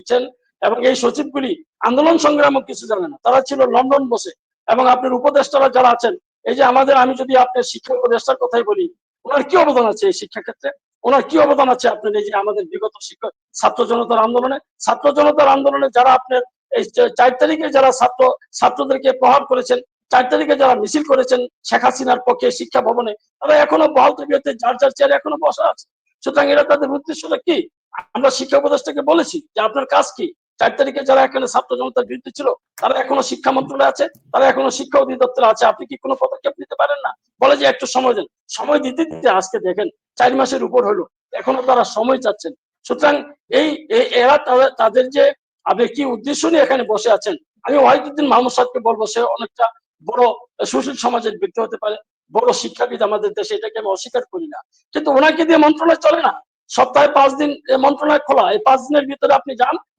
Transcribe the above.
দিচ্ছেন এবং এই সচিবগুলি আন্দোলন সংগ্রামও কিছু জানে না, তারা ছিল লন্ডন বসে। এবং আপনার উপদেষ্টারা যারা আছেন, এই যে আমাদের, আমি যদি আপনার শিক্ষা উপদেষ্টার কথাই বলি, ওনার কি অবদান আছে এই শিক্ষা ক্ষেত্রে? ওনার কি অবদান আছে আপনার এই যে আমাদের বিগত শিক্ষক ছাত্র জনতার আন্দোলনে? ছাত্র জনতার আন্দোলনে যারা আপনার এই 4 তারিখে যারা ছাত্রদেরকে প্রহার করেছেন, 4 তারিখে যারা মিছিল করেছেন শেখ হাসিনার পক্ষে শিক্ষা ভবনে, তারা এখনো বহাল তবিয়তে যার যার চেয়ারে এখনো বসা আছে। সুতরাং এরা তাদের উদ্দেশ্যটা কি? আমরা শিক্ষা উপদেষ্টাকে বলেছি যে আপনার কাজ কি? 4 তারিখে যারা এখানে ছাত্র জনতার বিরুদ্ধে ছিল, তারা এখনো শিক্ষা মন্ত্রণালয়ে আছে, তারা এখনো শিক্ষা অধিদপ্তরে আছে, আপনি কি কোনো পদক্ষেপ নিতে পারেন না? বলে যে একটু সময় দেন। সময় দিতে দিতে আজকে দেখেন 4 মাসের উপর হলো, এখনো তারা সময় চাচ্ছেন। সুতরাং এই এরা তাদের যে আপনি কি উদ্দেশ্য নিয়ে এখানে বসে আছেন, আমি ওয়াহিদুদ্দিন মাহমুদ সাহেবকে বলবো, সে অনেকটা বড় সুশীল সমাজের ব্যক্তি হতে পারে, বড় শিক্ষাবিদ আমাদের দেশে, এটাকে আমি অস্বীকার করি না, কিন্তু ওনাকে দিয়ে মন্ত্রণালয় চলে না। সপ্তাহে 5 দিন মন্ত্রণালয় খোলা, এই 5 দিনের ভিতরে আপনি যান,